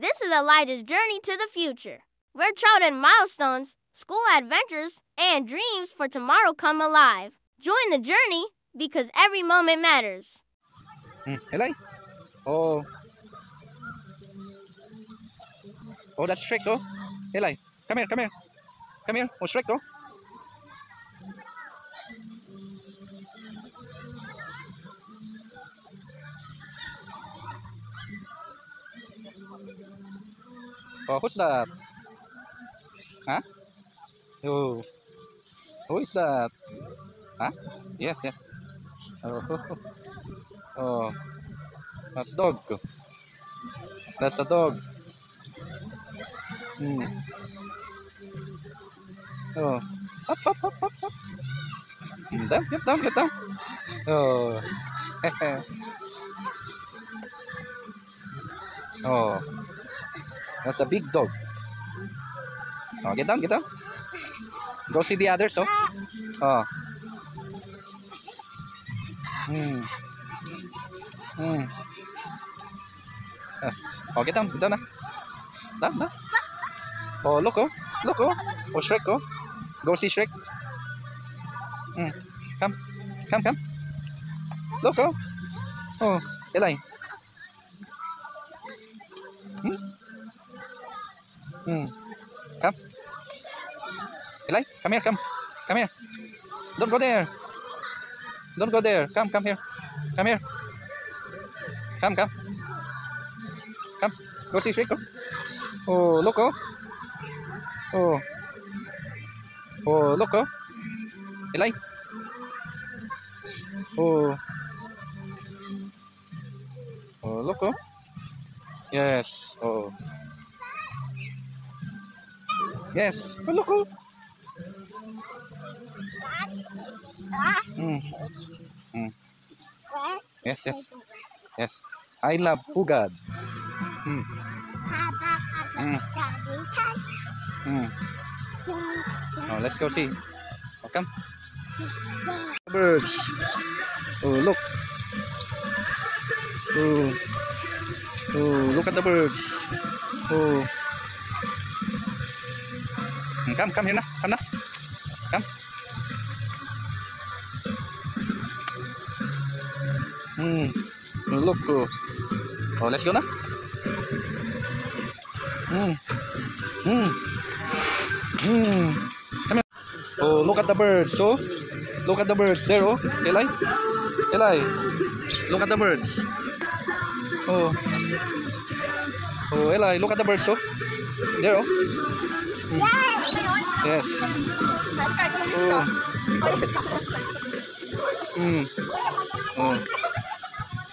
This is Elijah's journey to the future, where childhood milestones, school adventures, and dreams for tomorrow come alive. Join the journey because every moment matters. Eli. Oh. Oh, that's Shrek, oh. Eli, come here, come here. Come here. Oh, Shrek, oh. Oh, who's that? Huh? Oh, who is that? Huh? Yes, yes. Oh, oh, that's dog. That's a dog. Hmm. Oh, up, up, up, up, up. Down, get down, get down. Oh, oh, that's a big dog. Oh, get down, get down. Go see the others, oh. Oh. Hmm. Hmm. Oh, get down, ah. Down, down. Oh, look, oh. Look, oh. Oh, Shrek, oh. Go see Shrek. Hmm. Come, come, come. Look, oh. Oh, Eli. Hmm? Hmm. Come. Eli, come here, come. Come here. Don't go there. Don't go there. Come, come here. Come here. Come, come. Come. Go see Shrek, oh. Oh, look, oh. Oh. Oh, look, oh. Eli. Oh. Oh, look, oh. Yes. Oh. Yes. Oh, look, oh. Mm. Mm. Yes, yes. Yes. I love Pugad. Mm. Mm. Mm. Oh, let's go see. Oh, come. Birds. Oh, look. Oh. Oh, look at the birds. Oh. Come, come here now. Come now. Come. Oh, look. Oh, let's go now. Mm. Mm. Mm. Come here. Oh, look at the birds. Oh, look at the birds there. Oh, Eli. Eli. Look at the birds. Oh. Oh, Eli. Look at the birds. Oh, there. Oh. Mm. Yes. Oh. Mm. Oh.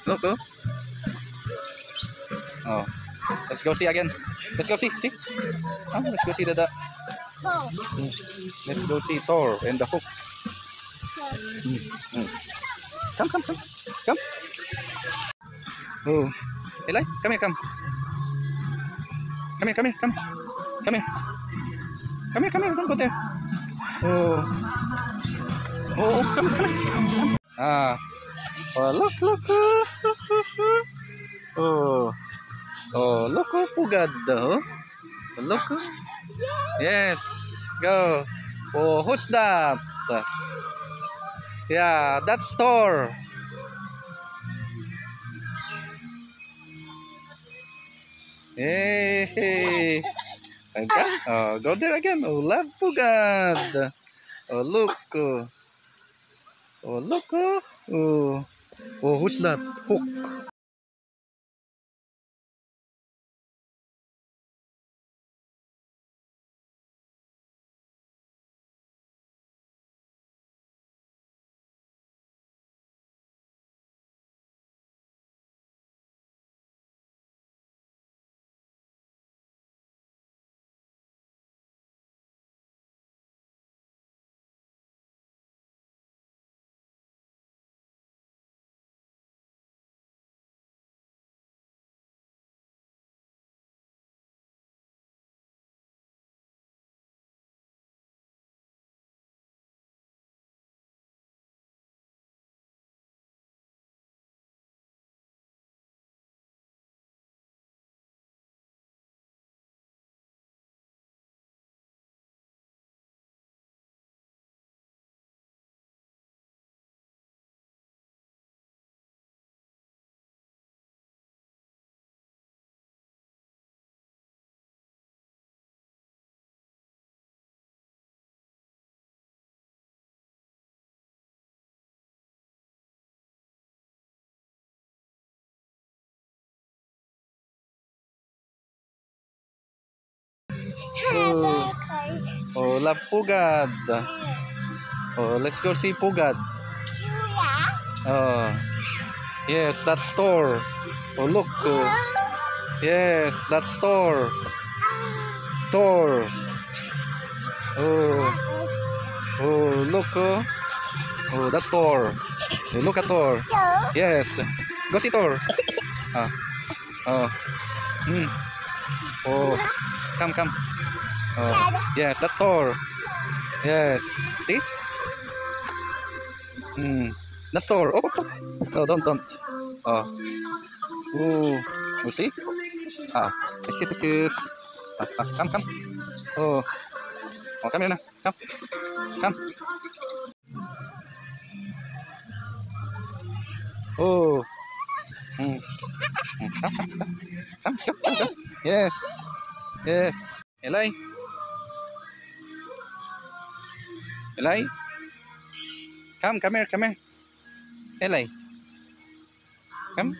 Look. Oh. Oh. Let's go see again. Let's go see. See. Oh, let's go see the. Mm. Let's go see Thor and the hook. Mm. Mm. Come, come, come. Come. Oh. Eli, come here, come. Come here, come here, come. Come here. Come here, come here. Don't go there. Oh. Oh, come, come here. Ah. Oh, look, look. Oh. Oh, look, oh, Pugad. Oh. Look. Yes. Go. Oh, who's that? Yeah, that's Thor. Hey, hey. Okay. Oh, go there again. Oh, love Pugad. Oh, look. Oh, look. Oh, oh, who's that? Hook. Oh, oh, love Pugad. Oh, let's go see Pugad. Oh, yes, that store. Oh, look. Oh, yes, that store. Thor. Oh, oh, look. Oh, oh, that store. Hey, look at Thor. Yes, go see Thor. Ah, oh, hmm. Oh, come. Oh, yes, that's Thor. Yes, see? Hmm, that's Thor. Oh, oh, don't. Oh, ooh, you see? Ah, excuse. Come. Oh, oh, come here now. Come. Oh, hmm. Come. Yes. Eli. Come here. Eli. Come.